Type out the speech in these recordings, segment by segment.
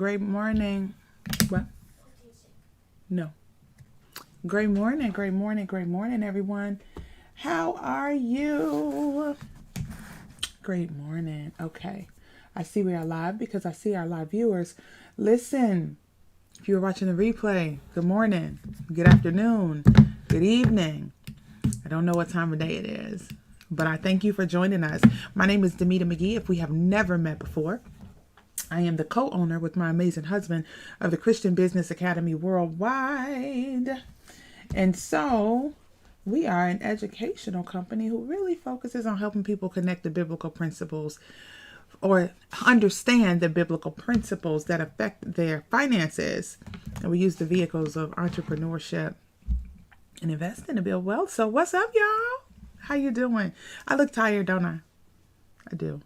Great morning. What? No. Great morning, great morning, great morning, everyone. How are you? Great morning. Okay. I see we are live because I see our live viewers. Listen, if you're watching the replay, good morning, good afternoon, good evening. I don't know what time of day it is, but I thank you for joining us. My name is Demita McGee. If we have never met before, I am the co-owner with my amazing husband of the Christian Business Academy Worldwide. And so we are an educational company who really focuses on helping people connect the biblical principles or understand the biblical principles that affect their finances. And we use the vehicles of entrepreneurship and investing to build wealth. So what's up, y'all? How you doing? I look tired, don't I? I do.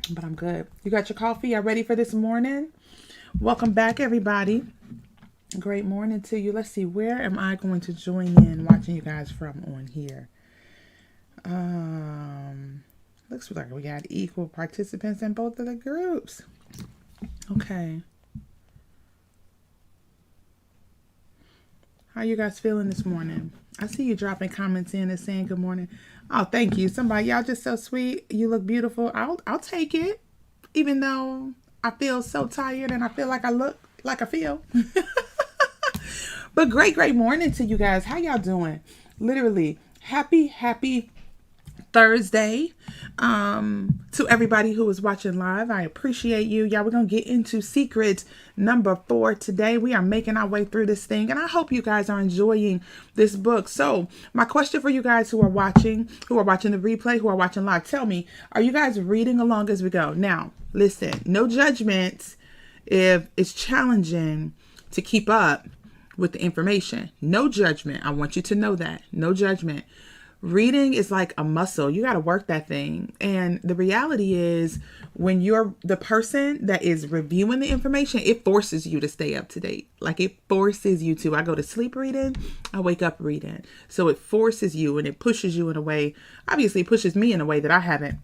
But I'm good. You got your coffee? Y'all ready for this morning? Welcome back, everybody. Great morning to you. Let's see, where am I going to join in watching you guys from on here? Looks like we got equal participants in both of the groups. Okay. How you guys feeling this morning? I see you dropping comments in and saying good morning. Oh, thank you. Somebody, y'all just so sweet. You look beautiful. I'll take it. Even though I feel so tired and I feel like I look like I feel. But great morning to you guys. How y'all doing? Literally, happy Thursday to everybody who is watching live. I appreciate you. Y'all, we're going to get into secret number 4 today. We are making our way through this thing, and I hope you guys are enjoying this book. So my question for you guys who are watching the replay, who are watching live, tell me, are you guys reading along as we go? Now, listen, no judgment if it's challenging to keep up with the information. No judgment. I want you to know that. No judgment. Reading is like a muscle. You got to work that thing. And the reality is, when you're the person that is reviewing the information, it forces you to stay up to date. Like, it forces you to. I go to sleep reading, I wake up reading. So it forces you and it pushes you in a way. Obviously, it pushes me in a way that I haven't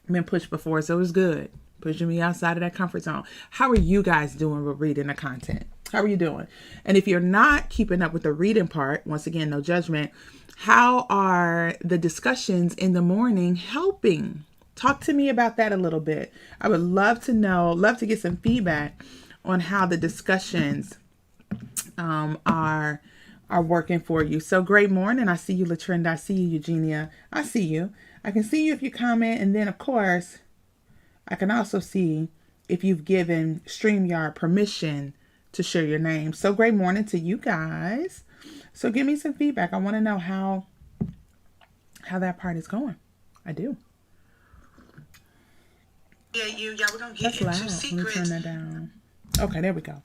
been pushed before. So it's good. Pushing me outside of that comfort zone. How are you guys doing with reading the content? How are you doing? And if you're not keeping up with the reading part, once again, no judgment, how are the discussions in the morning helping? Talk to me about that a little bit. I would love to know, love to get some feedback on how the discussions are working for you. So great morning. I see you, Latrinda. I see you, Eugenia. I see you. I can see you if you comment. And then, of course, I can also see if you've given StreamYard permission to share your name. So great morning to you guys. So give me some feedback. I want to know how that part is going. I do. Yeah, we're gonna get into secrets. Let me turn that down. Okay, there we go.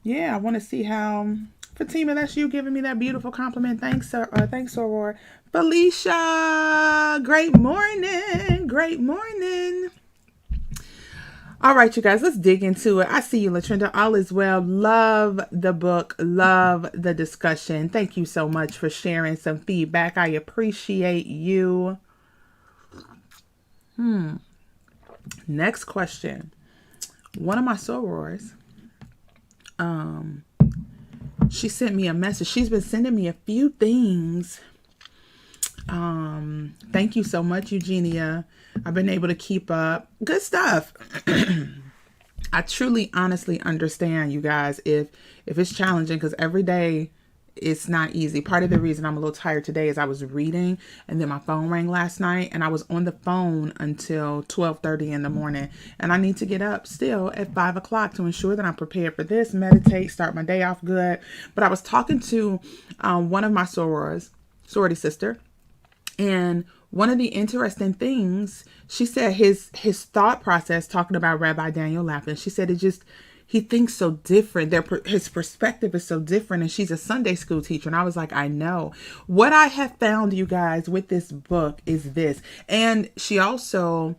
Yeah, I want to see how. Fatima, that's you giving me that beautiful compliment. Thanks, thanks, Aurora. Felicia, great morning. Great morning. All right, you guys, let's dig into it. I see you, Latrinda. All is well. Love the book. Love the discussion. Thank you so much for sharing some feedback. I appreciate you. Next question. One of my sorors, she sent me a message. She's been sending me a few things. Thank you so much, Eugenia. I've been able to keep up. Good stuff. I truly, honestly understand, you guys, if it's challenging, because every day it's not easy. Part of the reason I'm a little tired today is I was reading and then my phone rang last night and I was on the phone until 12:30 in the morning. And I need to get up still at 5 o'clock to ensure that I'm prepared for this, meditate, start my day off good. But I was talking to one of my sorority sister. And one of the interesting things, she said his thought process, talking about Rabbi Daniel Lapin, she said he thinks so different. His perspective is so different. And she's a Sunday school teacher. And I was like, I know. What I have found, you guys, with this book is this. And she also,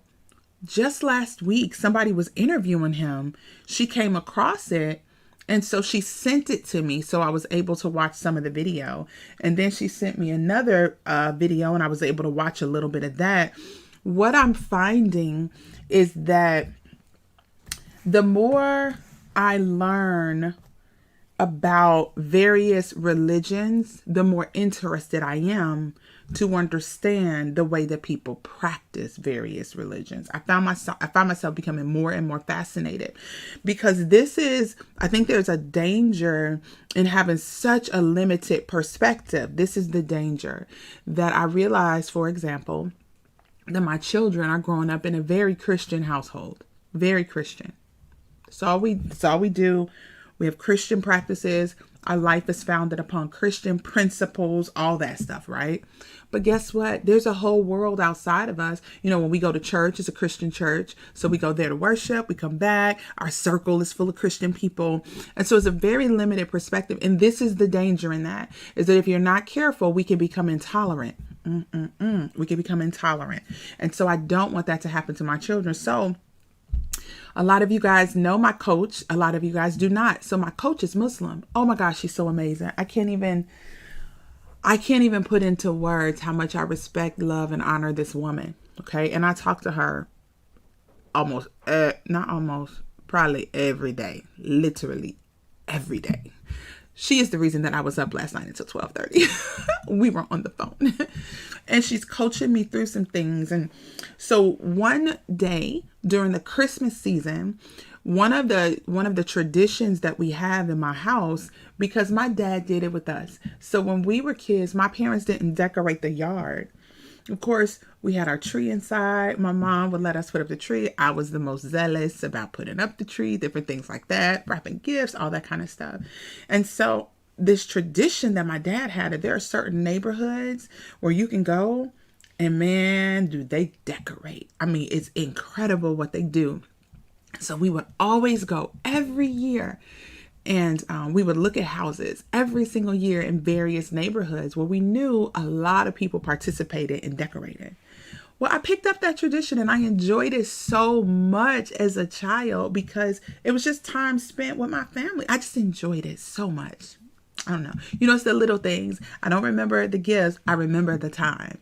just last week, somebody was interviewing him. She came across it. And so she sent it to me, so I was able to watch some of the video. And then she sent me another video, and I was able to watch a little bit of that. What I'm finding is that The more I learn about various religions, the more interested I am to understand the way that people practice various religions. I found myself becoming more and more fascinated, because I think there's a danger in having such a limited perspective. This is the danger that I realized, for example, that my children are growing up in a very Christian household, very Christian. That's all we do. We have Christian practices. Our life is founded upon Christian principles, all that stuff, right? But guess what? There's a whole world outside of us. When we go to church, it's a Christian church. So we go there to worship. We come back. Our circle is full of Christian people. And so it's a very limited perspective. And this is the danger in that, is that if you're not careful, we can become intolerant. We can become intolerant. And so I don't want that to happen to my children. So a lot of you guys know my coach. A lot of you guys do not. So my coach is Muslim. Oh my gosh, she's so amazing. I can't even put into words how much I respect, love, and honor this woman. Okay. And I talk to her probably every day, literally every day. She is the reason that I was up last night until 12:30. We were on the phone and she's coaching me through some things. And so one day during the Christmas season, one of the traditions that we have in my house, because my dad did it with us. So when we were kids, my parents didn't decorate the yard. Of course, we had our tree inside. My mom would let us put up the tree. I was the most zealous about putting up the tree, different things like that, wrapping gifts, all that kind of stuff. And so this tradition that my dad had, there are certain neighborhoods where you can go and man, do they decorate. I mean, it's incredible what they do. So we would always go every year. And we would look at houses every single year in various neighborhoods where we knew a lot of people participated in decorating. Well, I picked up that tradition and I enjoyed it so much as a child because it was just time spent with my family. I just enjoyed it so much. I don't know. It's the little things. I don't remember the gifts. I remember the time.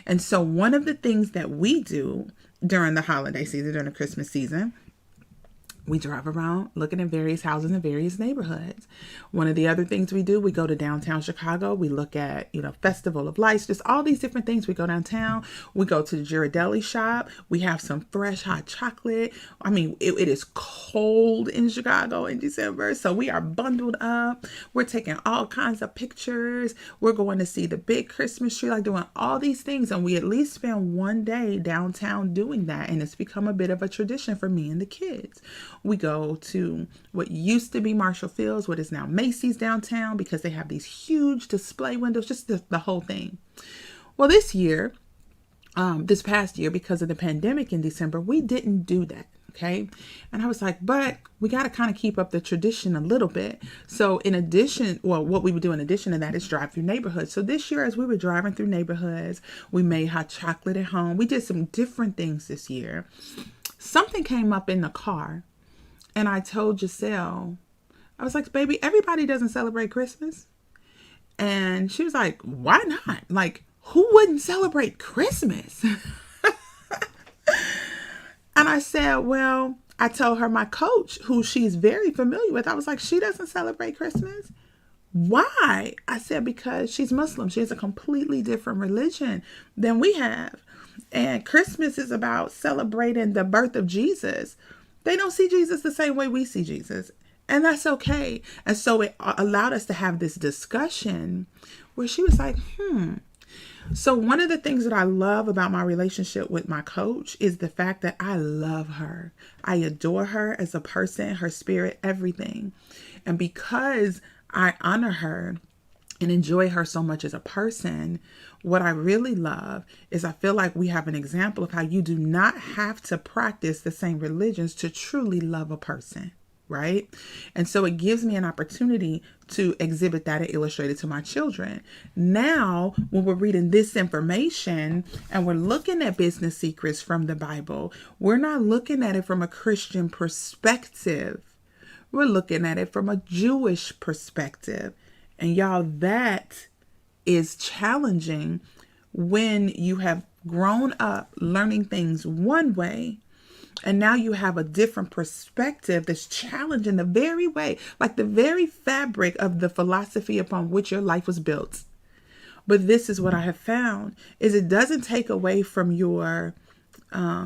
And so one of the things that we do during the holiday season, during the Christmas season, we drive around looking at various houses in various neighborhoods. One of the other things we do, we go to downtown Chicago. We look at, Festival of Lights, just all these different things. We go downtown. We go to the Ghirardelli shop. We have some fresh hot chocolate. I mean, it is cold in Chicago in December. So we are bundled up. We're taking all kinds of pictures. We're going to see the big Christmas tree, like doing all these things. And we at least spend one day downtown doing that. And it's become a bit of a tradition for me and the kids. We go to what used to be Marshall Fields, what is now Macy's downtown, because they have these huge display windows, just the whole thing. Well, this past year, because of the pandemic in December, we didn't do that. Okay. And I was like, but we got to kind of keep up the tradition a little bit. So what we would do in addition to that is drive through neighborhoods. So this year, as we were driving through neighborhoods, we made hot chocolate at home. We did some different things this year. Something came up in the car. And I told Giselle, I was like, baby, everybody doesn't celebrate Christmas. And she was like, why not? Like, who wouldn't celebrate Christmas? And I said, well, I told her my coach, who she's very familiar with, I was like, she doesn't celebrate Christmas. Why? I said, because she's Muslim. She has a completely different religion than we have. And Christmas is about celebrating the birth of Jesus. They don't see Jesus the same way we see Jesus. And that's okay. And so it allowed us to have this discussion where she was like, So one of the things that I love about my relationship with my coach is the fact that I love her. I adore her as a person, her spirit, everything. And because I honor her and enjoy her so much as a person, what I really love is I feel like we have an example of how you do not have to practice the same religions to truly love a person, right? And so it gives me an opportunity to exhibit that and illustrate it to my children. Now, when we're reading this information and we're looking at business secrets from the Bible, we're not looking at it from a Christian perspective. We're looking at it from a Jewish perspective. And y'all, that is challenging when you have grown up learning things one way And now you have a different perspective that's challenging the very way, like the very fabric of the philosophy upon which your life was built. But this is what I have found, is it doesn't take away from your,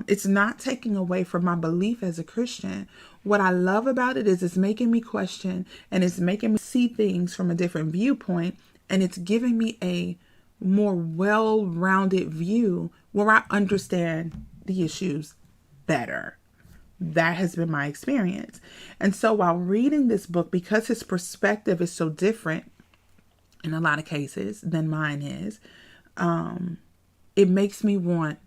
it's not taking away from my belief as a Christian. What I love about it is it's making me question, and it's making me see things from a different viewpoint. And it's giving me a more well-rounded view where I understand the issues better. That has been my experience. And so while reading this book, because his perspective is so different in a lot of cases than mine is, it makes me want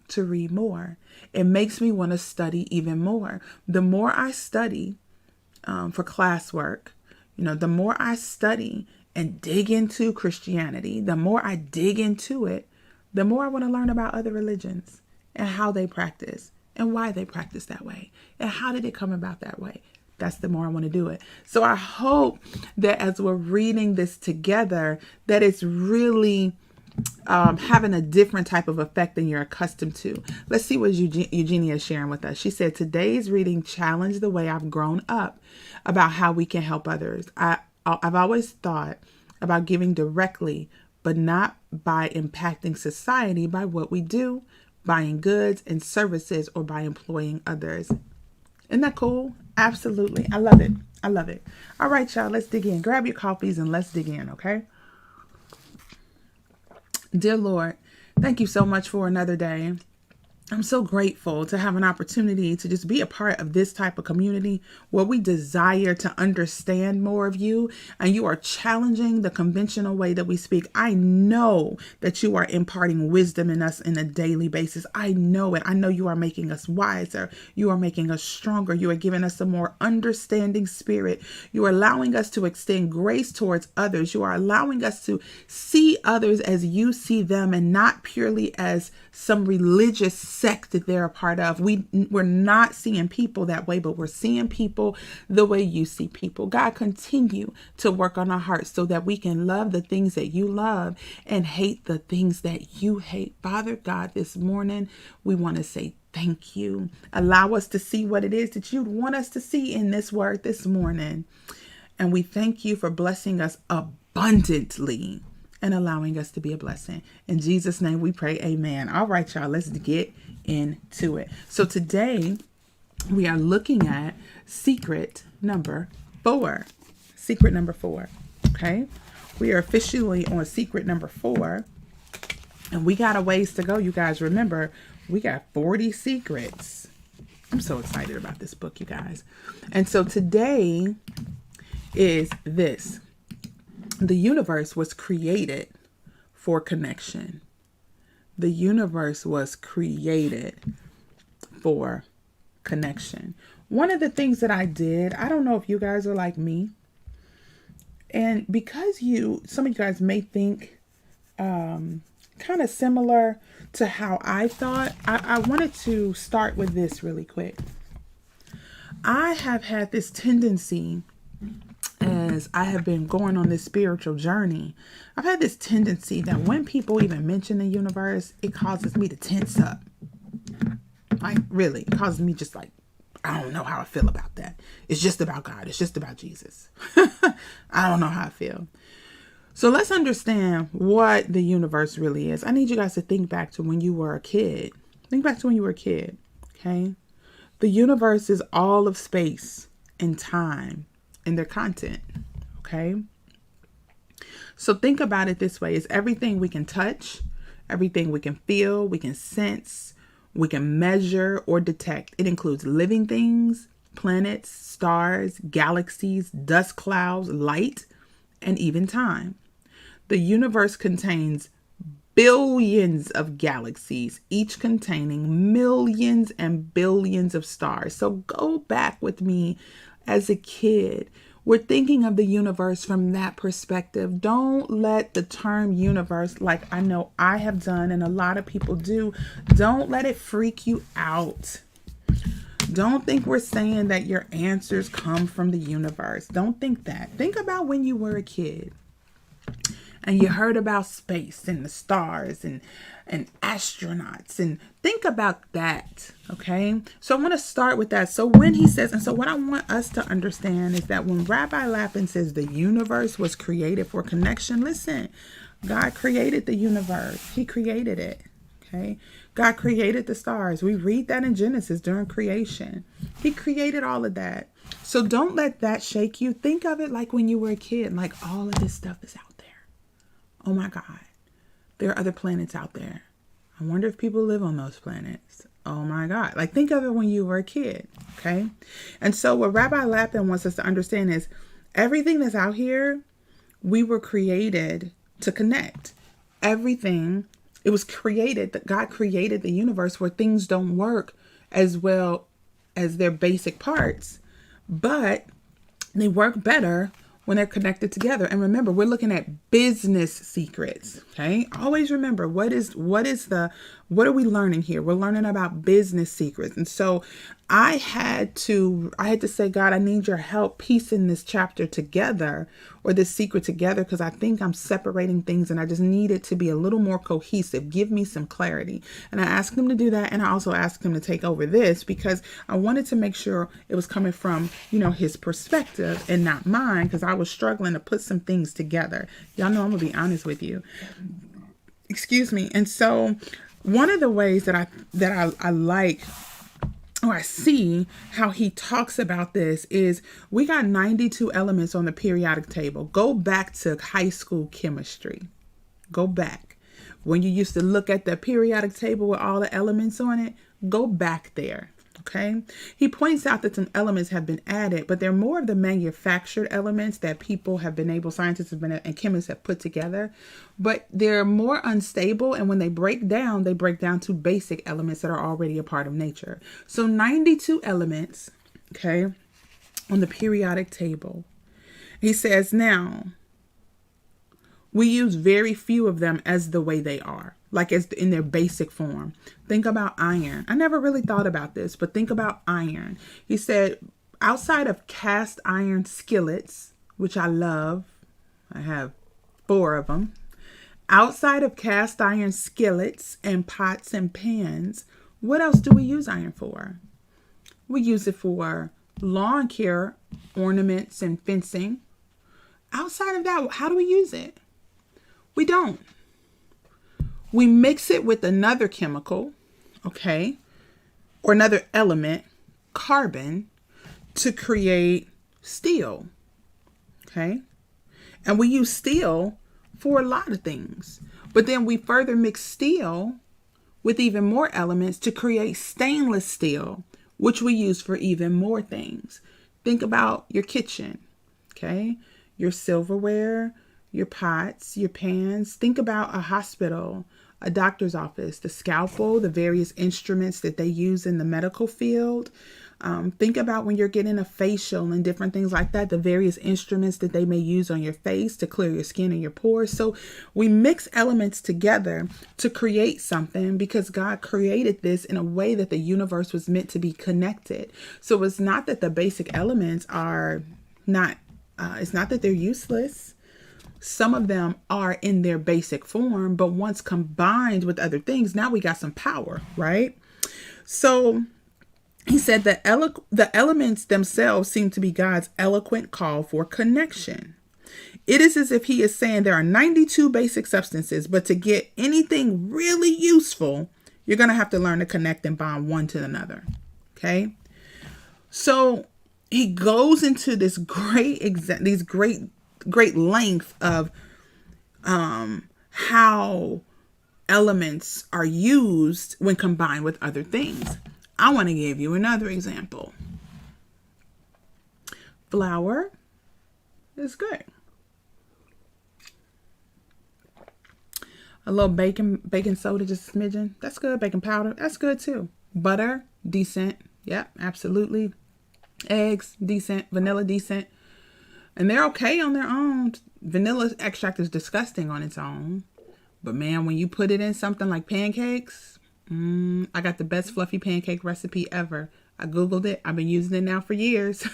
to read more. It makes me want to study even more. The more I study for classwork, the more I study and dig into Christianity, the more I dig into it, the more I want to learn about other religions and how they practice and why they practice that way and how did it come about that way. That's the more I want to do it. So I hope that as we're reading this together, that it's really having a different type of effect than you're accustomed to. Let's see what Eugenia is sharing with us. She said, today's reading challenged the way I've grown up about how we can help others. I've always thought about giving directly, but not by impacting society by what we do, buying goods and services, or by employing others. Isn't that cool? Absolutely. I love it. I love it. All right, y'all, let's dig in. Grab your coffees and let's dig in, okay? Dear Lord, thank you so much for another day. I'm so grateful to have an opportunity to just be a part of this type of community where we desire to understand more of you, and you are challenging the conventional way that we speak. I know that you are imparting wisdom in us in a daily basis. I know it. I know you are making us wiser. You are making us stronger. You are giving us a more understanding spirit. You are allowing us to extend grace towards others. You are allowing us to see others as you see them and not purely as some religious sect that they're a part of. We're not seeing people that way, but we're seeing people the way you see people. God, continue to work on our hearts so that we can love the things that you love and hate the things that you hate. Father God, this morning, we want to say thank you. Allow us to see what it is that you'd want us to see in this word this morning. And we thank you for blessing us abundantly and allowing us to be a blessing. In Jesus' name we pray, amen. All right, y'all, let's get into it. So today we are looking at secret number 4. Secret number 4, okay? We are officially on secret number 4, and we got a ways to go, you guys. Remember, we got 40 secrets. I'm so excited about this book, you guys. And so today is this. The universe was created for connection. The universe was created for connection. One of the things that I did, I don't know if you guys are like me, and because some of you guys may think kind of similar to how I thought, I wanted to start with this really quick. I have had this tendency, as I have been going on this spiritual journey, I've had this tendency that when people even mention the universe, it causes me to tense up. Like, really, it causes me just like, I don't know how I feel about that. It's just about God. It's just about Jesus. I don't know how I feel. So let's understand what the universe really is. I need you guys to think back to when you were a kid. Think back to when you were a kid, okay? The universe is all of space and time and their content, okay? So think about it this way. It's everything we can touch, everything we can feel, we can sense, we can measure or detect. It includes living things, planets, stars, galaxies, dust clouds, light, and even time. The universe contains billions of galaxies, each containing millions and billions of stars. So go back with me. As a kid, we're thinking of the universe from that perspective. Don't let the term universe, like I know I have done and a lot of people do, don't let it freak you out. Don't think we're saying that your answers come from the universe. Don't think that. Think about when you were a kid and you heard about space and the stars and astronauts, and think about that. Okay, so I want to start with that. So when he says, and so what I want us to understand is that when Rabbi Lapin says the universe was created for connection, listen, God created the universe. He created it. Okay, God created the stars. We read that in Genesis during creation. He created all of that. So don't let that shake you. Think of it like when you were a kid, like all of this stuff is out there. Oh my God. There are other planets out there. I wonder if people live on those planets. Oh my God. Like think of it when you were a kid. Okay. And so what Rabbi Lapin wants us to understand is everything that's out here, we were created to connect. Everything, it was created, that God created the universe where things don't work as well as their basic parts, but they work better when they're connected together. And remember, we're looking at business secrets. Okay. Always remember what are we learning here? We're learning about business secrets. And so I had to say, God, I need your help piecing this chapter together, or this secret together, because I think I'm separating things and I just need it to be a little more cohesive. Give me some clarity. And I asked him to do that. And I also asked him to take over this because I wanted to make sure it was coming from, his perspective and not mine, because I was struggling to put some things together. Y'all know I'm gonna be honest with you. Excuse me. And so one of the ways that I like, or I see how he talks about this, is we got 92 elements on the periodic table. Go back to high school chemistry. Go back. When you used to look at the periodic table with all the elements on it, go back there. Okay. He points out that some elements have been added, but they're more of the manufactured elements that scientists have been, and chemists have put together, but they're more unstable. And when they break down to basic elements that are already a part of nature. So 92 elements, okay, on the periodic table. He says, now, we use very few of them as the way they are, like as in their basic form. Think about iron. I never really thought about this, but think about iron. He said, outside of cast iron skillets, which I love, I have 4 of them. Outside of cast iron skillets and pots and pans, what else do we use iron for? We use it for lawn care, ornaments, and fencing. Outside of that, how do we use it? We don't. We mix it with another chemical, okay, or another element, carbon, to create steel, okay? And we use steel for a lot of things. But then we further mix steel with even more elements to create stainless steel, which we use for even more things. Think about your kitchen, okay? Your silverware, your pots, your pans. Think about a hospital, a doctor's office, the scalpel, the various instruments that they use in the medical field. Think about when you're getting a facial and different things like that, the various instruments that they may use on your face to clear your skin and your pores. So we mix elements together to create something because God created this in a way that the universe was meant to be connected. So it's not that the basic elements are not, it's not that they're useless. Some of them are in their basic form, but once combined with other things, now we got some power, right? So he said that the elements themselves seem to be God's eloquent call for connection. It is as if he is saying there are 92 basic substances, but to get anything really useful, you're going to have to learn to connect and bond one to another. Okay. So he goes into this great length of how elements are used when combined with other things. I want to give you another example. Flour is good. A little baking soda, just a smidgen. That's good. Baking powder, that's good too. Butter, decent. Yep, absolutely. Eggs, decent. Vanilla, decent. And they're okay on their own. Vanilla extract is disgusting on its own. But man, when you put it in something like pancakes, I got the best fluffy pancake recipe ever. I Googled it. I've been using it now for years.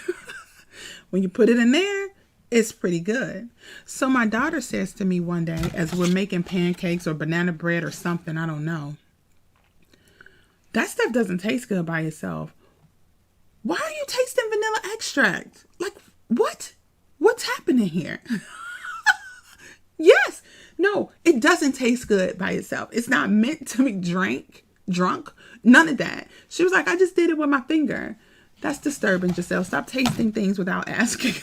When you put it in there, It's pretty good. So my daughter says to me one day, as we're making pancakes or banana bread or something, I don't know, that stuff doesn't taste good by itself. Why are you tasting vanilla extract? Like, what? What's happening here? Yes. No, it doesn't taste good by itself. It's not meant to be drunk. None of that. She was like, I just did it with my finger. That's disturbing, Giselle. Stop tasting things without asking.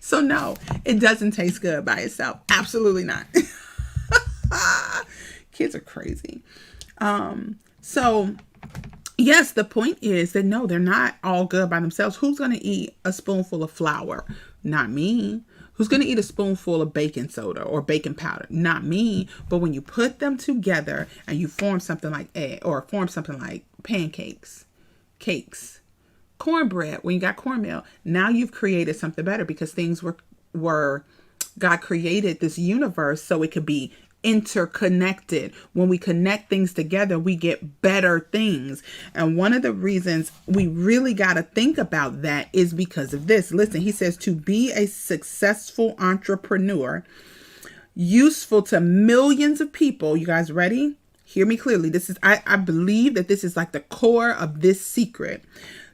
So no, it doesn't taste good by itself. Absolutely not. Kids are crazy. So yes, the point is that no, they're not all good by themselves. Who's going to eat a spoonful of flour? Not me. Who's going to eat a spoonful of baking soda or baking powder? Not me. But when you put them together and you form something like pancakes, cakes, cornbread, when you got cornmeal, now you've created something better because things were God created this universe so it could be interconnected. When we connect things together, we get better things. And one of the reasons we really got to think about that is because of this. Listen, he says to be a successful entrepreneur, useful to millions of people. You guys ready? Hear me clearly. I believe that this is like the core of this secret.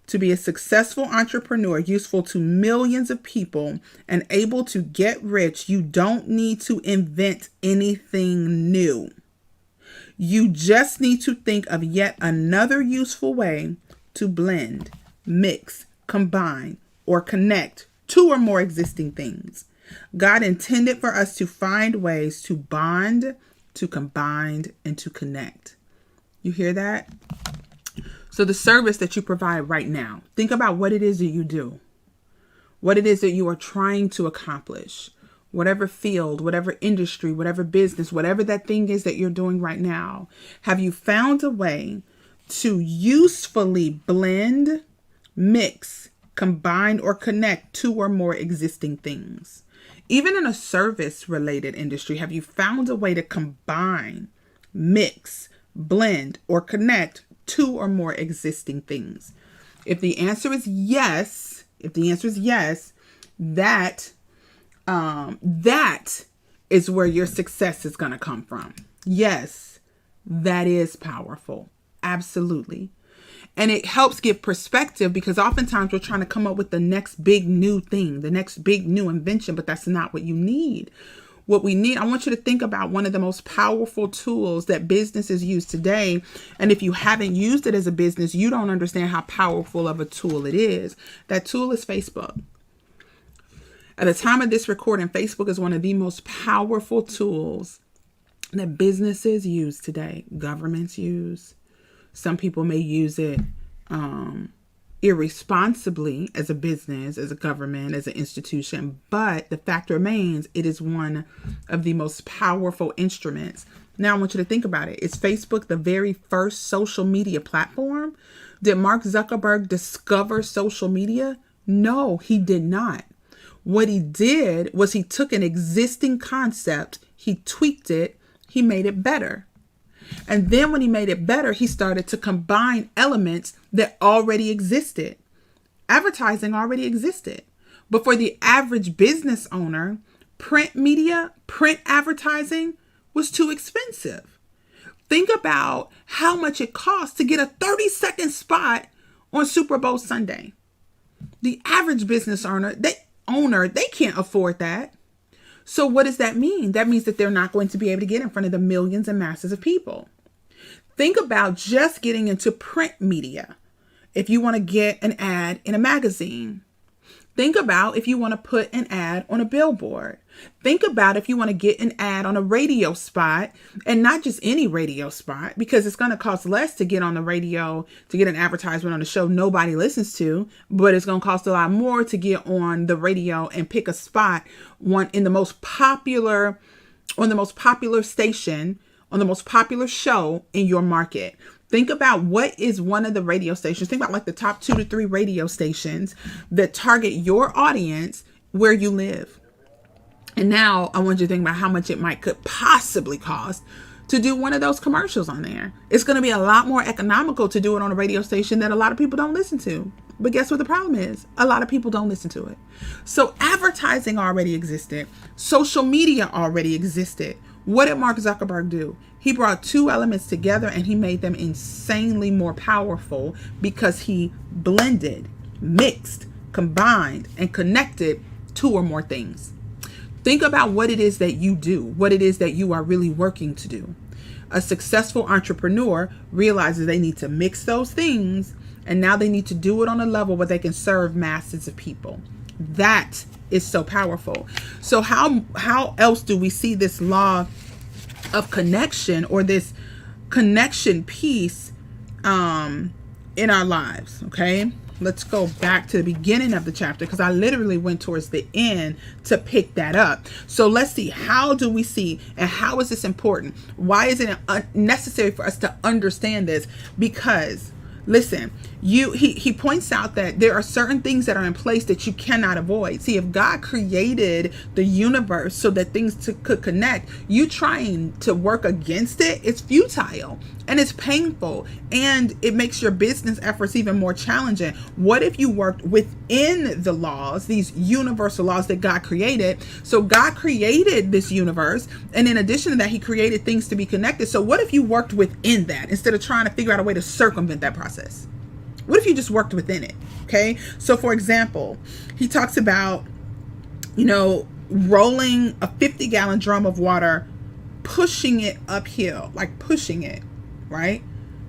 To be a successful entrepreneur, useful to millions of people, and able to get rich, you don't need to invent anything new. You just need to think of yet another useful way to blend, mix, combine, or connect two or more existing things. God intended for us to find ways to bond, to combine, and to connect. You hear that? So the service that you provide right now, think about what it is that you do, what it is that you are trying to accomplish, whatever field, whatever industry, whatever business, whatever that thing is that you're doing right now. Have you found a way to usefully blend, mix, combine, or connect two or more existing things? Even in a service related industry, have you found a way to combine, mix, blend, or connect two or more existing things? If the answer is yes, that is where your success is going to come from. Yes, that is powerful. Absolutely. And it helps give perspective because oftentimes we're trying to come up with the next big new thing, the next big new invention, but that's not what you need. What we need, I want you to think about one of the most powerful tools that businesses use today. And if you haven't used it as a business, you don't understand how powerful of a tool it is. That tool is Facebook. At the time of this recording, Facebook is one of the most powerful tools that businesses use today. Governments use. Some people may use it irresponsibly as a business, as a government, as an institution. But the fact remains, it is one of the most powerful instruments. Now I want you to think about it. Is Facebook the very first social media platform? Did Mark Zuckerberg discover social media? No, he did not. What he did was he took an existing concept, he tweaked it, he made it better. And then when he made it better, he started to combine elements that already existed. Advertising already existed. But for the average business owner, print media, print advertising was too expensive. Think about how much it costs to get a 30-second spot on Super Bowl Sunday. The average business owner, they can't afford that. So what does that mean? That means that they're not going to be able to get in front of the millions and masses of people. Think about just getting into print media. If you want to get an ad in a magazine, think about if you want to put an ad on a billboard. Think about if you want to get an ad on a radio spot, and not just any radio spot, because it's going to cost less to get on the radio, to get an advertisement on a show nobody listens to, but it's going to cost a lot more to get on the radio and pick a spot on the most popular station, on the most popular show in your market. Think about what is one of the radio stations. Think about like the top 2 to 3 radio stations that target your audience where you live. And now I want you to think about how much it could possibly cost to do one of those commercials on there. It's going to be a lot more economical to do it on a radio station that a lot of people don't listen to. But guess what the problem is? A lot of people don't listen to it. So advertising already existed. Social media already existed. What did Mark Zuckerberg do? He brought two elements together and he made them insanely more powerful because he blended, mixed, combined, and connected two or more things. Think about what it is that you do, what it is that you are really working to do. A successful entrepreneur realizes they need to mix those things, and now they need to do it on a level where they can serve masses of people. That is so powerful. So how else do we see this law of connection, or this connection piece in our lives? Okay, let's go back to the beginning of the chapter, because I literally went towards the end to pick that up. So let's see, how do we see, and how is this important? Why is it necessary for us to understand this? Because listen, he points out that there are certain things that are in place that you cannot avoid. See, if God created the universe so that things could connect, you trying to work against it, it's futile and it's painful, and it makes your business efforts even more challenging. What if you worked within the laws, these universal laws that God created? So God created this universe, and in addition to that, he created things to be connected. So what if you worked within that instead of trying to figure out a way to circumvent that process? What if you just worked within it? Okay. So for example, he talks about, rolling a 50-gallon drum of water, pushing it uphill, like pushing it, right?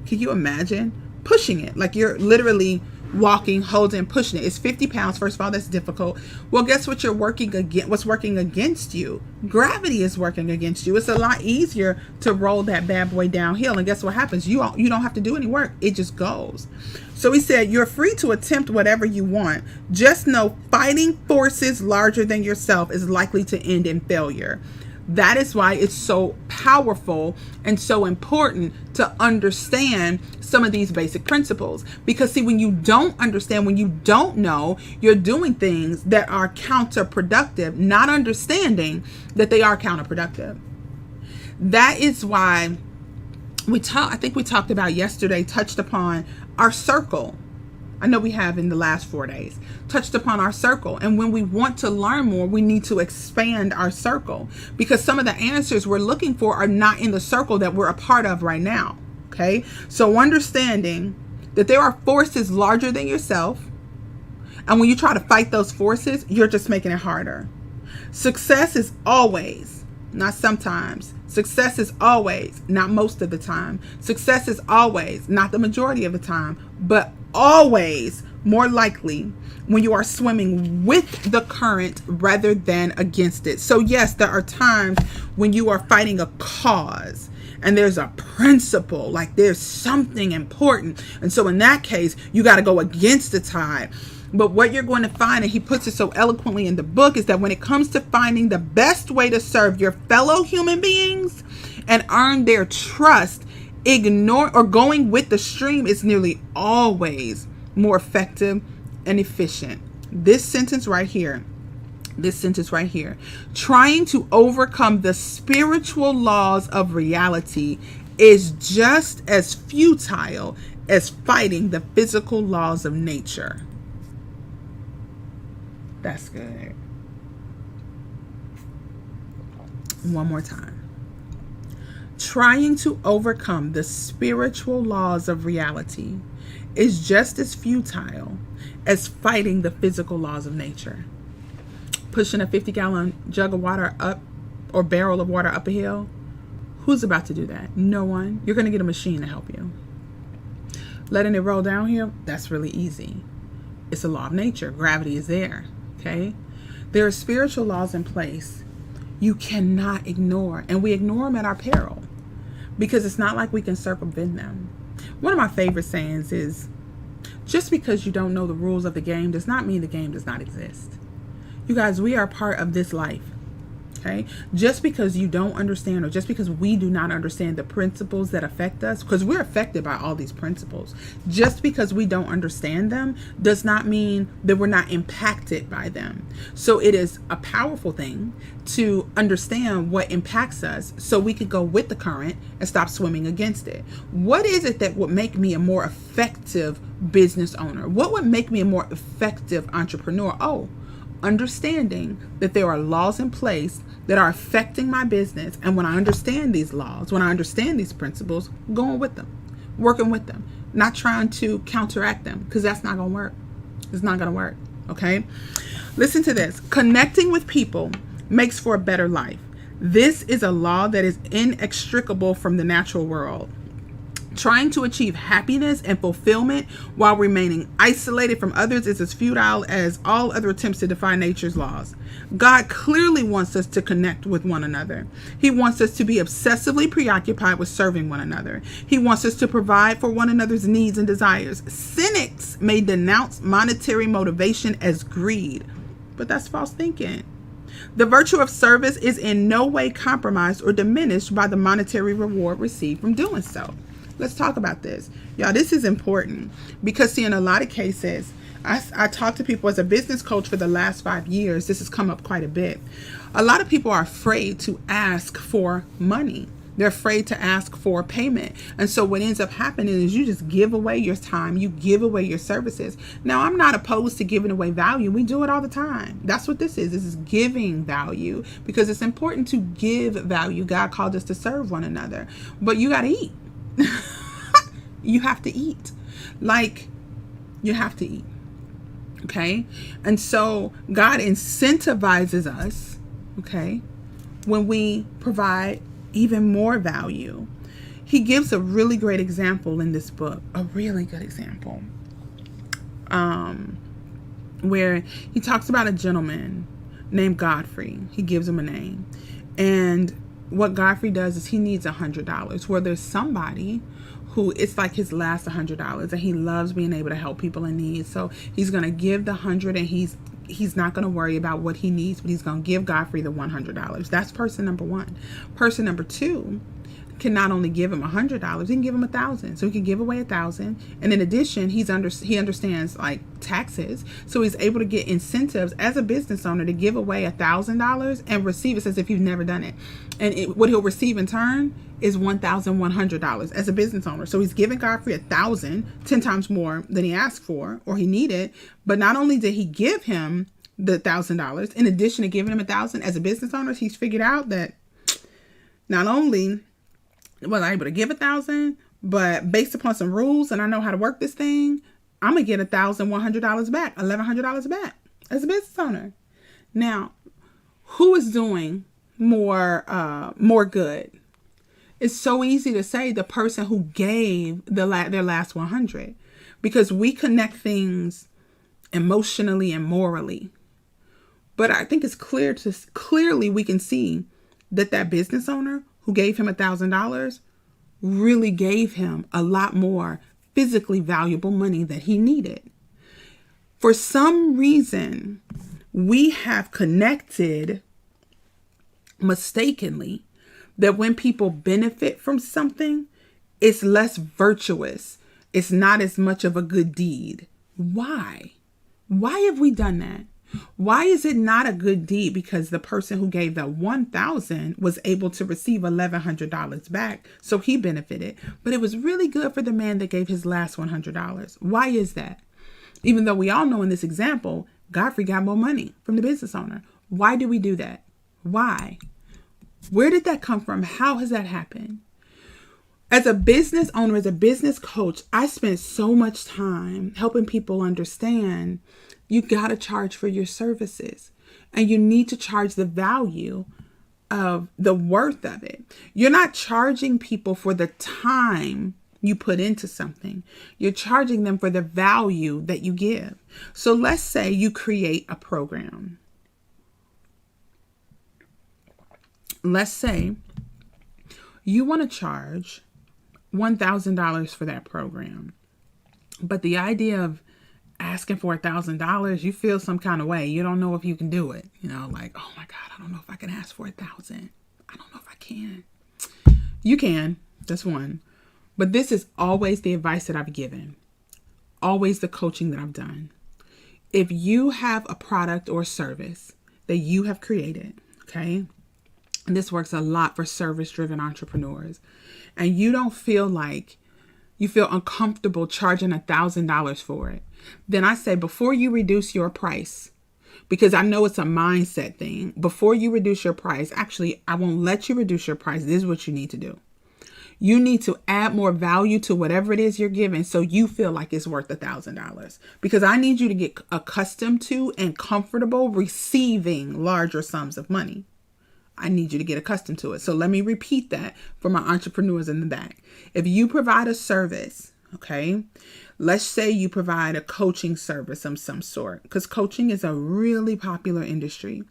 Can you imagine pushing it? Like you're literally walking, holding, pushing it. It's 50 pounds. First of all, that's difficult. Well, guess what you're working against? What's working against you? Gravity is working against you. It's a lot easier to roll that bad boy downhill. And guess what happens? You don't have to do any work. It just goes. So he said, you're free to attempt whatever you want. Just know fighting forces larger than yourself is likely to end in failure. That is why it's so powerful and so important to understand some of these basic principles. Because see, when you don't understand, when you don't know, you're doing things that are counterproductive, not understanding that they are counterproductive. That is why I think we talked about yesterday, touched upon our circle. I know we have in the last 4 days, touched upon our circle. And when we want to learn more, we need to expand our circle, because some of the answers we're looking for are not in the circle that we're a part of right now. Okay. So understanding that there are forces larger than yourself. And when you try to fight those forces, you're just making it harder. Success is always, not sometimes. Success is always, not most of the time. Success is always, not the majority of the time, but always more likely when you are swimming with the current rather than against it. So yes, there are times when you are fighting a cause and there's a principle, like there's something important. And so in that case, you got to go against the tide. But what you're going to find, and he puts it so eloquently in the book, is that when it comes to finding the best way to serve your fellow human beings and earn their trust, ignore or going with the stream is nearly always more effective and efficient. This sentence right here, trying to overcome the spiritual laws of reality is just as futile as fighting the physical laws of nature. That's good. One more time. Trying to overcome the spiritual laws of reality is just as futile as fighting the physical laws of nature. Pushing a 50-gallon jug of water up, or barrel of water up a hill, who's about to do that? No one. You're going to get a machine to help you. Letting it roll downhill, that's really easy. It's a law of nature. Gravity is there. Okay? There are spiritual laws in place you cannot ignore, and we ignore them at our peril because it's not like we can circumvent them. One of my favorite sayings is, just because you don't know the rules of the game does not mean the game does not exist. You guys, we are part of this life. Okay. Just because you don't understand, or just because we do not understand the principles that affect us, because we're affected by all these principles, just because we don't understand them does not mean that we're not impacted by them. So it is a powerful thing to understand what impacts us so we could go with the current and stop swimming against it. What is it that would make me a more effective business owner? What would make me a more effective entrepreneur? Oh, understanding that there are laws in place that are affecting my business. And when I understand these laws, when I understand these principles, going with them, working with them, not trying to counteract them, because that's not going to work. It's not going to work. Okay. Listen to this. Connecting with people makes for a better life. This is a law that is inextricable from the natural world. Trying to achieve happiness and fulfillment while remaining isolated from others is as futile as all other attempts to defy nature's laws. God clearly wants us to connect with one another. He wants us to be obsessively preoccupied with serving one another. He wants us to provide for one another's needs and desires. Cynics may denounce monetary motivation as greed, but that's false thinking. The virtue of service is in no way compromised or diminished by the monetary reward received from doing so. Let's talk about this. Y'all, this is important because, see, in a lot of cases, I talk to people as a business coach for the last 5 years. This has come up quite a bit. A lot of people are afraid to ask for money. They're afraid to ask for payment. And so what ends up happening is you just give away your time. You give away your services. Now, I'm not opposed to giving away value. We do it all the time. That's what this is. This is giving value because it's important to give value. God called us to serve one another. But you got to eat. You have to eat. Like, you have to eat. Okay? And so God incentivizes us, okay, when we provide even more value. He gives a really great example in this book, a really good example, where he talks about a gentleman named Godfrey. He gives him a name. And what Godfrey does is he needs $100, where there's somebody who it's like his last $100, and he loves being able to help people in need. So he's going to give the 100, and he's not going to worry about what he needs, but he's going to give Godfrey the $100. That's person number one. Person number two can not only give him $100, he can give him 1,000. So he can give away 1,000. And in addition, he understands like taxes. So he's able to get incentives as a business owner to give away $1,000 and receive it as if you've never done it. And what he'll receive in turn is $1,100 as a business owner. So he's giving Godfrey 1,000, 10 times more than he asked for or he needed. But not only did he give him the $1,000, in addition to giving him 1,000 as a business owner, he's figured out that not only was I able to give 1,000, but based upon some rules, and I know how to work this thing, I'm gonna get $1,100 back, $1,100 back as a business owner. Now, who is doing more good? It's so easy to say the person who gave their last 100, because we connect things emotionally and morally. But I think it's clearly we can see that business owner who gave him $1,000 really gave him a lot more physically valuable money that he needed. For some reason, we have connected mistakenly that when people benefit from something, it's less virtuous. It's not as much of a good deed. Why? Why have we done that? Why is it not a good deed? Because the person who gave the 1,000 was able to receive $1,100 back, so he benefited. But it was really good for the man that gave his last $100. Why is that? Even though we all know in this example, Godfrey got more money from the business owner. Why do we do that? Why? Where did that come from? How has that happened? As a business owner, as a business coach, I spent so much time helping people understand you got to charge for your services, and you need to charge the value of the worth of it. You're not charging people for the time you put into something. You're charging them for the value that you give. So let's say you create a program. Let's say you want to charge $1,000 for that program. But the idea of asking for $1,000, you feel some kind of way. You don't know if you can do it. You know, like, oh my God, I don't know if I can ask for 1,000. I don't know if I can. You can. That's one. But this is always the advice that I've given. Always the coaching that I've done. If you have a product or service that you have created, okay, and this works a lot for service-driven entrepreneurs, and you don't feel like you feel uncomfortable charging $1,000 for it, then I say before you reduce your price, because I know it's a mindset thing, before you reduce your price, actually, I won't let you reduce your price. This is what you need to do. You need to add more value to whatever it is you're giving so you feel like it's worth $1,000. Because I need you to get accustomed to and comfortable receiving larger sums of money. I need you to get accustomed to it. So let me repeat that for my entrepreneurs in the back. If you provide a service, okay, let's say you provide a coaching service of some sort, because coaching is a really popular industry.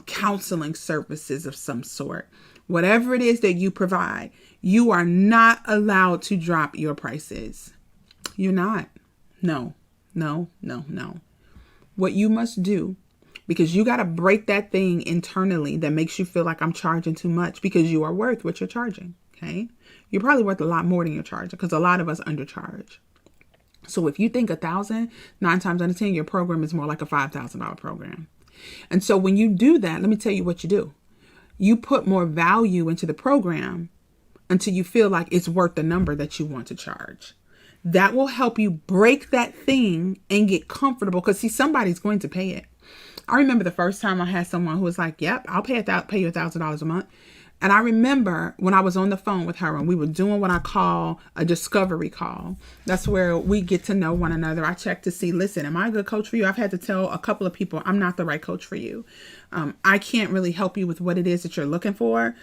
Counseling services of some sort. Whatever it is that you provide, you are not allowed to drop your prices. You're not. No. What you must do, because you got to break that thing internally that makes you feel like I'm charging too much, because you are worth what you're charging. Okay. You're probably worth a lot more than you're charging, because a lot of us undercharge. So if you think 1,000, 9 times out of 10, your program is more like a $5,000 program. And so when you do that, let me tell you what you do. You put more value into the program until you feel like it's worth the number that you want to charge. That will help you break that thing and get comfortable, because see, somebody's going to pay it. I remember the first time I had someone who was like, yep, I'll pay you $1,000 a month. And I remember when I was on the phone with her and we were doing what I call a discovery call. That's where we get to know one another. I check to see, listen, am I a good coach for you? I've had to tell a couple of people I'm not the right coach for you. I can't really help you with what it is that you're looking for.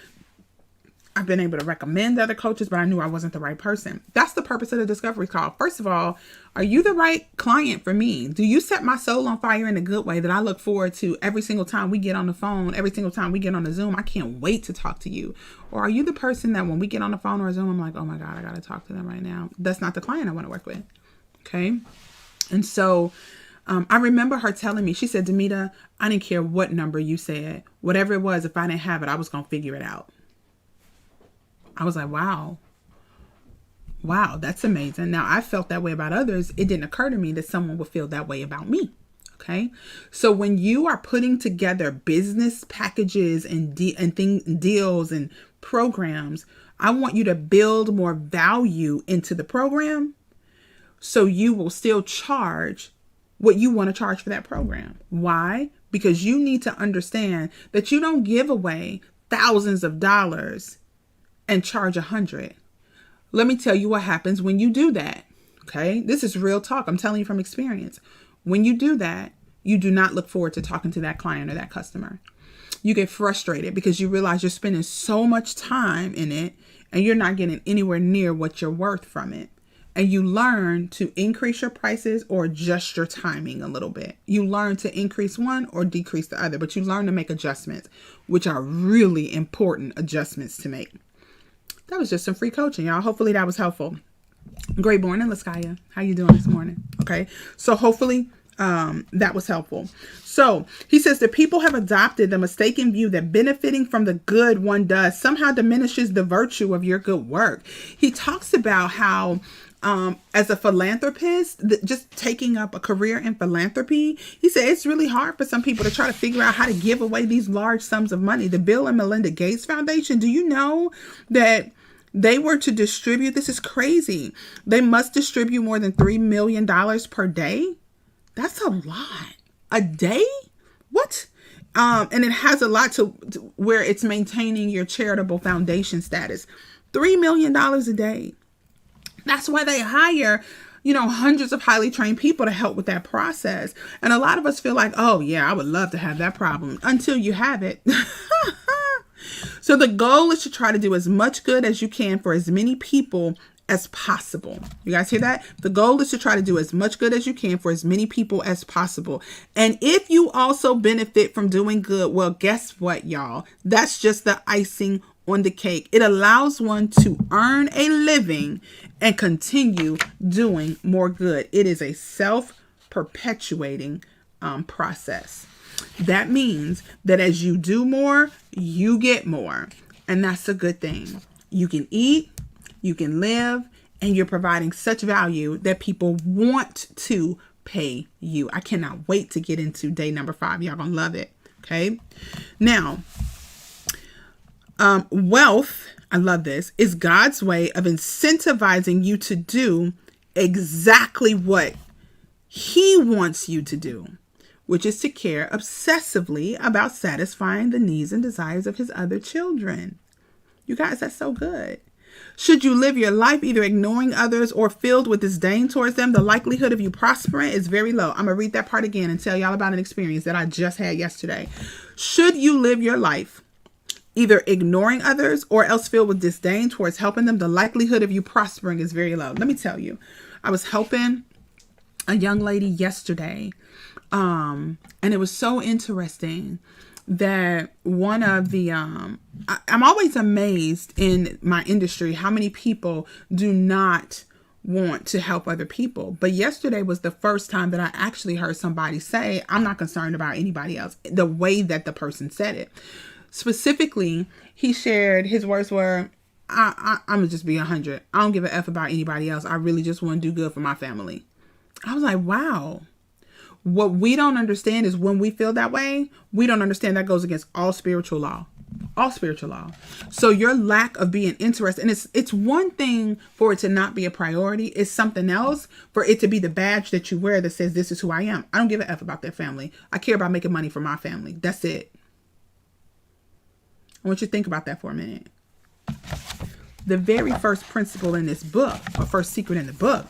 I've been able to recommend other coaches, but I knew I wasn't the right person. That's the purpose of the discovery call. First of all, are you the right client for me? Do you set my soul on fire in a good way that I look forward to every single time we get on the phone, every single time we get on the Zoom? I can't wait to talk to you. Or are you the person that when we get on the phone or a Zoom, I'm like, oh my God, I got to talk to them right now. That's not the client I want to work with. Okay. And so I remember her telling me, she said, Demita, I didn't care what number you said. Whatever it was, if I didn't have it, I was going to figure it out. I was like, wow, that's amazing. Now, I felt that way about others. It didn't occur to me that someone would feel that way about me. Okay. So when you are putting together business packages and deals and programs, I want you to build more value into the program so you will still charge what you want to charge for that program. Why? Because you need to understand that you don't give away thousands of dollars and charge 100. Let me tell you what happens when you do that. Okay. This is real talk. I'm telling you from experience. When you do that, you do not look forward to talking to that client or that customer. You get frustrated because you realize you're spending so much time in it and you're not getting anywhere near what you're worth from it. And you learn to increase your prices or adjust your timing a little bit. You learn to increase one or decrease the other, but you learn to make adjustments, which are really important adjustments to make. That was just some free coaching, y'all. Hopefully that was helpful. Great morning, Laskaya. How you doing this morning? Okay. So hopefully that was helpful. So he says that people have adopted the mistaken view that benefiting from the good one does somehow diminishes the virtue of your good work. He talks about how as a philanthropist, just taking up a career in philanthropy, he said it's really hard for some people to try to figure out how to give away these large sums of money. The Bill and Melinda Gates Foundation, do you know that they were to distribute, this is crazy, they must distribute more than $3 million per day? That's a lot. A day? What? And it has a lot to where it's maintaining your charitable foundation status. $3 million a day. That's why they hire, hundreds of highly trained people to help with that process. And a lot of us feel like, oh yeah, I would love to have that problem until you have it. So the goal is to try to do as much good as you can for as many people as possible. You guys hear that? The goal is to try to do as much good as you can for as many people as possible. And if you also benefit from doing good, well, guess what, y'all? That's just the icing on the cake. It allows one to earn a living and continue doing more good. It is a self-perpetuating process. That means that as you do more, you get more. And that's a good thing. You can eat, you can live, and you're providing such value that people want to pay you. I cannot wait to get into day number 5. Y'all gonna love it. Okay. Now, wealth, I love this, is God's way of incentivizing you to do exactly what He wants you to do, which is to care obsessively about satisfying the needs and desires of His other children. You guys, that's so good. Should you live your life either ignoring others or filled with disdain towards them, the likelihood of you prospering is very low. I'm going to read that part again and tell y'all about an experience that I just had yesterday. Should you live your life either ignoring others or else filled with disdain towards helping them, the likelihood of you prospering is very low. Let me tell you, I was helping a young lady yesterday, and it was so interesting that one of the, I'm always amazed in my industry how many people do not want to help other people. But yesterday was the first time that I actually heard somebody say, I'm not concerned about anybody else, the way that the person said it. Specifically, he shared, his words were, I'm going to just be 100. I don't give a F about anybody else. I really just want to do good for my family. I was like, wow. What we don't understand is when we feel that way, we don't understand that goes against all spiritual law. All spiritual law. So your lack of being interested, and it's one thing for it to not be a priority. It's something else for it to be the badge that you wear that says, this is who I am. I don't give a F about their family. I care about making money for my family. That's it. I want you to think about that for a minute. The very first principle in this book, or first secret in the book,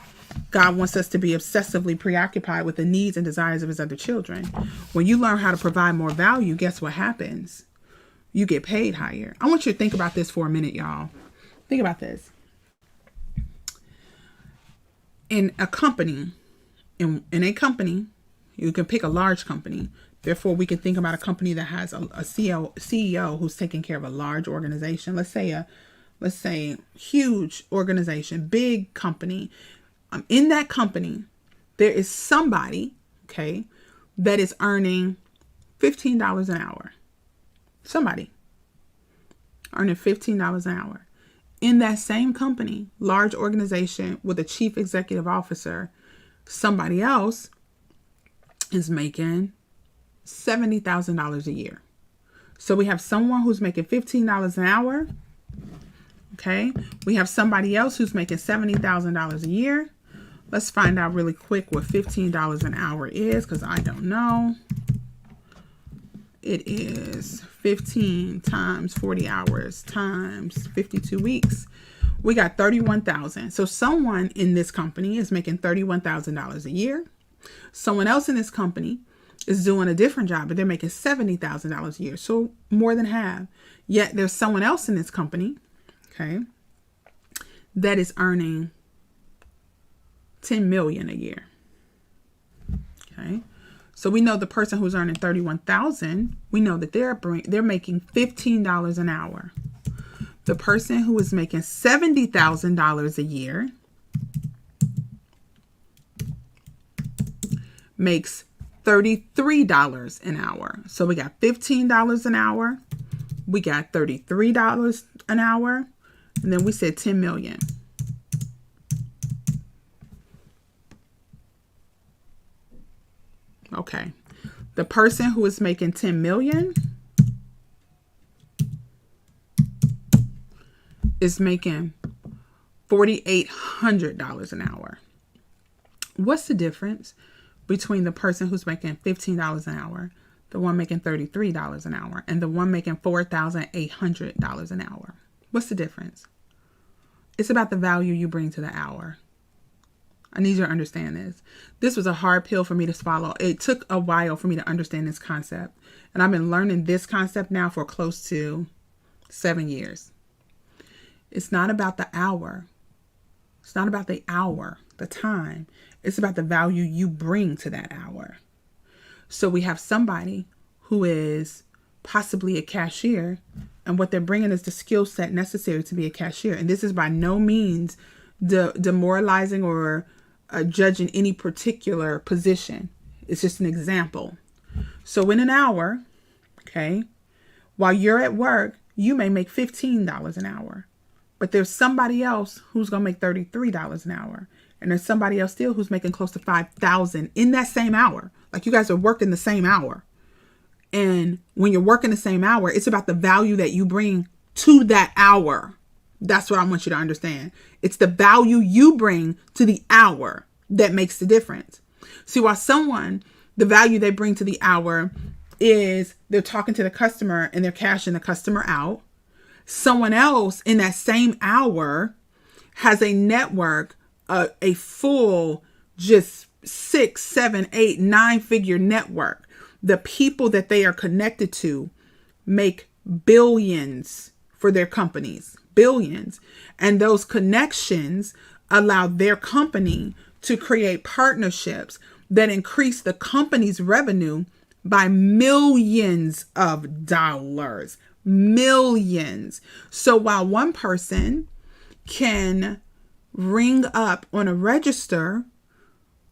God wants us to be obsessively preoccupied with the needs and desires of His other children. When you learn how to provide more value, guess what happens? You get paid higher. I want you to think about this for a minute, y'all. Think about this. In a company, you can pick a large company. Therefore, we can think about a company that has a CEO who's taking care of a large organization. Let's say huge organization, big company. In that company, there is somebody, okay, that is earning $15 an hour. Somebody earning $15 an hour. In that same company, large organization with a chief executive officer, somebody else is making $70,000 a year. So we have someone who's making $15 an hour. Okay. We have somebody else who's making $70,000 a year. Let's find out really quick what $15 an hour is, because I don't know. It is 15 times 40 hours times 52 weeks. We got 31,000. So someone in this company is making $31,000 a year. Someone else in this company is doing a different job, but they're making $70,000 a year. So more than half. Yet there's someone else in this company, okay, that is earning $10 million a year. Okay. So we know the person who's earning $31,000, we know that they're making $15 an hour. The person who is making $70,000 a year makes $33 an hour. So we got $15 an hour. We got $33 an hour. And then we said 10 million. Okay. The person who is making 10 million is making $4,800 an hour. What's the difference between the person who's making $15 an hour, the one making $33 an hour, and the one making $4,800 an hour? What's the difference? It's about the value you bring to the hour. I need you to understand this. This was a hard pill for me to swallow. It took a while for me to understand this concept. And I've been learning this concept now for close to 7 years. It's not about the hour. It's not about the hour, the time. It's about the value you bring to that hour. So we have somebody who is possibly a cashier, and what they're bringing is the skill set necessary to be a cashier. And this is by no means demoralizing or judging any particular position. It's just an example. So in an hour, okay, while you're at work, you may make $15 an hour, but there's somebody else who's going to make $33 an hour. And there's somebody else still who's making close to $5,000 in that same hour. Like, you guys are working the same hour. And when you're working the same hour, it's about the value that you bring to that hour. That's what I want you to understand. It's the value you bring to the hour that makes the difference. See, while the value they bring to the hour is they're talking to the customer and they're cashing the customer out. Someone else in that same hour has a network, a full, just 6, 7, 8, 9-figure network. The people that they are connected to make billions for their companies, billions. And those connections allow their company to create partnerships that increase the company's revenue by millions of dollars. Millions. So while one person can ring up on a register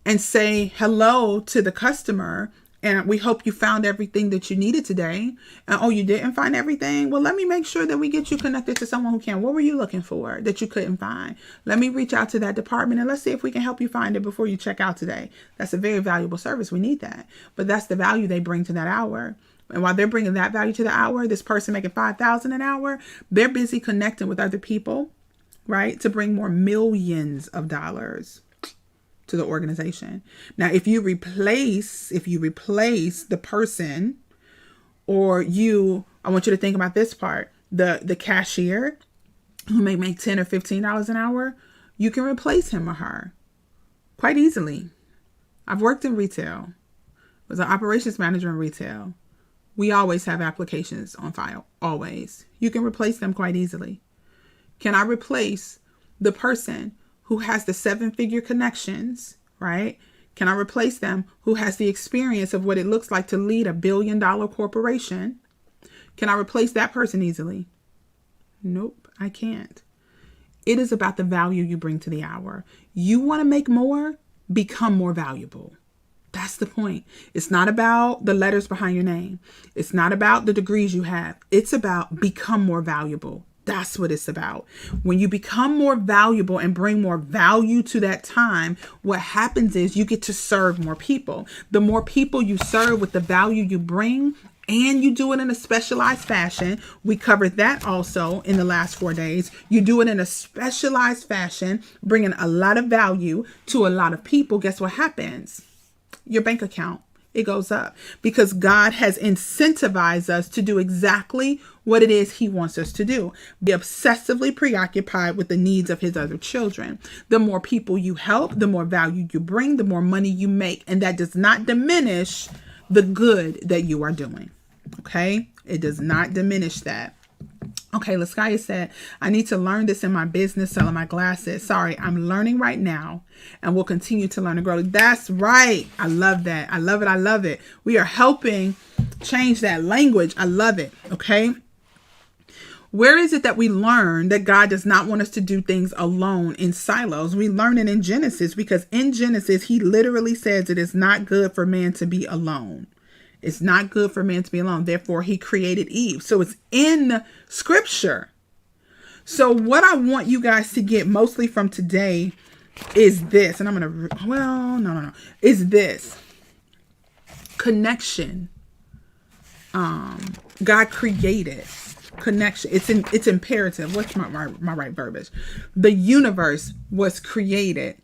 and say hello to the customer, and we hope you found everything that you needed today. And oh, you didn't find everything? Well, let me make sure that we get you connected to someone who can. What were you looking for that you couldn't find? Let me reach out to that department and let's see if we can help you find it before you check out today. That's a very valuable service. We need that. But that's the value they bring to that hour. And while they're bringing that value to the hour, this person making $5,000 an hour, they're busy connecting with other people, right, to bring more millions of dollars to the organization. Now, if you replace the person, or I want you to think about this part, the cashier who may make $10 or $15 an hour, you can replace him or her quite easily. I've worked in retail. I was an operations manager in retail. We always have applications on file, always. You can replace them quite easily. Can I replace the person who has the 7-figure connections, right? Can I replace them who has the experience of what it looks like to lead $1 billion corporation? Can I replace that person easily? Nope, I can't. It is about the value you bring to the hour. You want to make more? Become more valuable. That's the point. It's not about the letters behind your name. It's not about the degrees you have. It's about become more valuable. That's what it's about. When you become more valuable and bring more value to that time, what happens is you get to serve more people. The more people you serve with the value you bring, and you do it in a specialized fashion. We covered that also in the last 4 days. You do it in a specialized fashion, bringing a lot of value to a lot of people. Guess what happens? Your bank account, it goes up, because God has incentivized us to do exactly what it is he wants us to do. Be obsessively preoccupied with the needs of his other children. The more people you help, the more value you bring, the more money you make. And that does not diminish the good that you are doing. Okay? It does not diminish that. Okay, Laskaya said, I need to learn this in my business, selling my glasses. Sorry, I'm learning right now and will continue to learn and grow. That's right. I love that. I love it. I love it. We are helping change that language. I love it. Okay. Where is it that we learn that God does not want us to do things alone in silos? We learn it in Genesis, because in Genesis, he literally says it is not good for man to be alone. It's not good for man to be alone. Therefore, he created Eve. So it's in scripture. So what I want you guys to get mostly from today is this. And I'm going to, no. Is this connection. God created connection. It's imperative. What's my right verbiage? The universe was created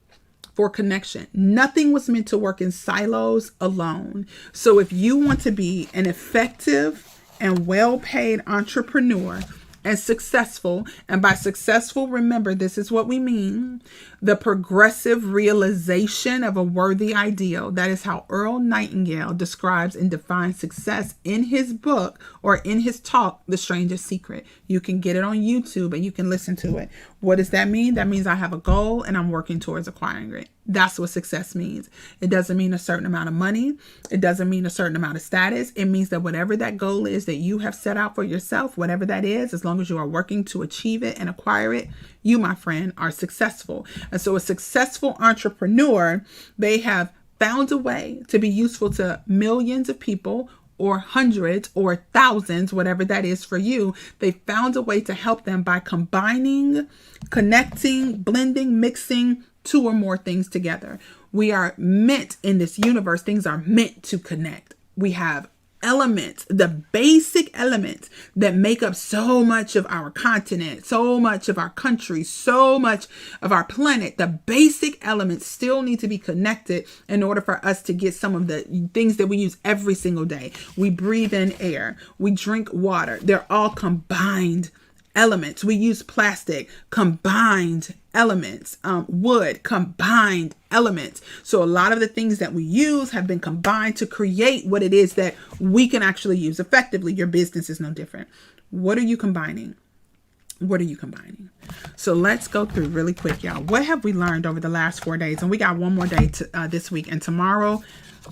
for connection. Nothing was meant to work in silos alone. So if you want to be an effective and well-paid entrepreneur and successful, and by successful, remember, this is what we mean, the progressive realization of a worthy ideal. That is how Earl Nightingale describes and defines success in his book, or in his talk, The Strangest Secret. You can get it on YouTube and you can listen to it. What does that mean? That means I have a goal and I'm working towards acquiring it. That's what success means. It doesn't mean a certain amount of money. It doesn't mean a certain amount of status. It means that whatever that goal is that you have set out for yourself, whatever that is, as long as you are working to achieve it and acquire it, you, my friend, are successful. And so a successful entrepreneur, they have found a way to be useful to millions of people, or hundreds or thousands, whatever that is for you. They found a way to help them by combining, connecting, blending, mixing two or more things together. We are meant in this universe, things are meant to connect. We have elements, the basic elements that make up so much of our continent, so much of our country, so much of our planet. The basic elements still need to be connected in order for us to get some of the things that we use every single day. We breathe in air, we drink water. They're all combined elements. We use plastic, combined elements, wood, combined elements. So a lot of the things that we use have been combined to create what it is that we can actually use effectively. Your business is no different. What are you combining? What are you combining? So let's go through really quick, y'all. What have we learned over the last 4 days? And we got one more day this week, and tomorrow.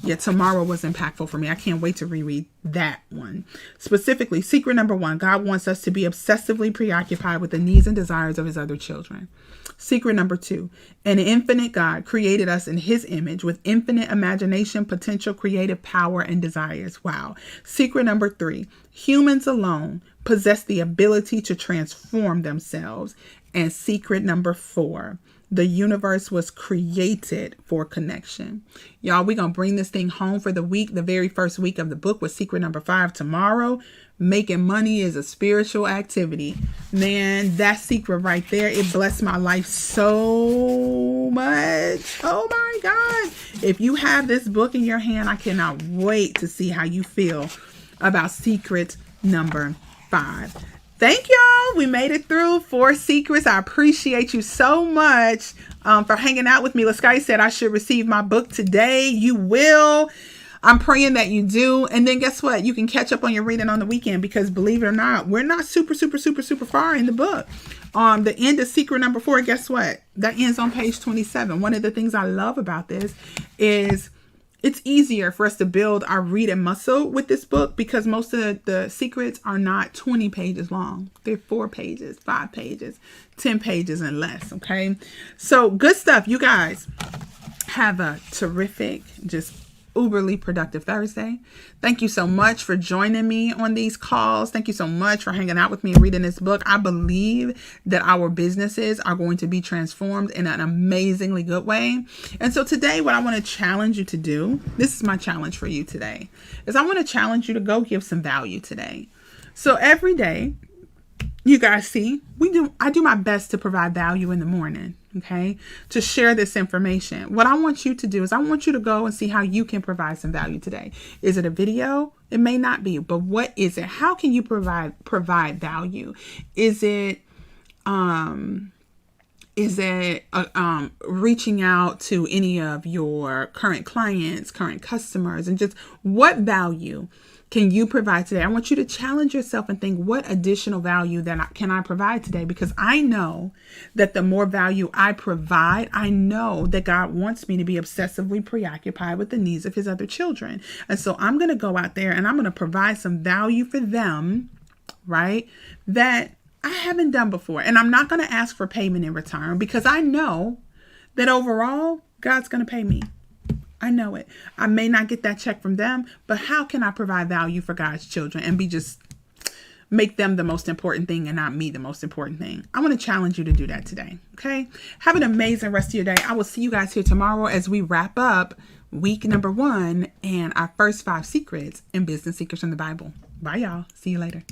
Yeah, tomorrow was impactful for me. I can't wait to reread that one. Specifically, secret number 1, God wants us to be obsessively preoccupied with the needs and desires of his other children. Secret number 2, an infinite God created us in his image with infinite imagination, potential, creative power, and desires. Wow. Secret number 3, humans alone possess the ability to transform themselves. And secret number 4, the universe was created for connection. Y'all, we're going to bring this thing home for the week. The very first week of the book was secret number 5 tomorrow. Making money is a spiritual activity. Man, that secret right there, it blessed my life so much. Oh my God. If you have this book in your hand, I cannot wait to see how you feel about secret number 5. Thank y'all. We made it through 4 secrets. I appreciate you so much for hanging out with me. LaSky said I should receive my book today. You will. I'm praying that you do. And then guess what? You can catch up on your reading on the weekend because believe it or not, we're not super far in the book. The end of secret number 4, guess what? That ends on page 27. One of the things I love about this is it's easier for us to build our reading muscle with this book because most of the secrets are not 20 pages long. They're 4 pages, 5 pages, 10 pages and less. Okay. So good stuff. You guys have a terrific, just uberly productive Thursday. Thank you so much for joining me on these calls. Thank you so much for hanging out with me and reading this book. I believe that our businesses are going to be transformed in an amazingly good way. And so today, what I want to challenge you to do, this is my challenge for you today, is I want to challenge you to go give some value today. So every day, you guys see, I do my best to provide value in the morning. Okay, to share this information. What I want you to do is I want you to go and see how you can provide some value today. Is it a video? It may not be, but what is it? How can you provide value? Is it reaching out to any of your current clients, current customers, and just what value can you provide today? I want you to challenge yourself and think, what additional value can I provide today? Because I know that the more value I provide, I know that God wants me to be obsessively preoccupied with the needs of his other children. And so I'm going to go out there and I'm going to provide some value for them, right? That I haven't done before. And I'm not going to ask for payment in return because I know that overall, God's going to pay me. I know it. I may not get that check from them, but how can I provide value for God's children and make them the most important thing and not me the most important thing? I want to challenge you to do that today. Okay. Have an amazing rest of your day. I will see you guys here tomorrow as we wrap up week number 1 and our first 5 secrets in Business Secrets from the Bible. Bye, y'all. See you later.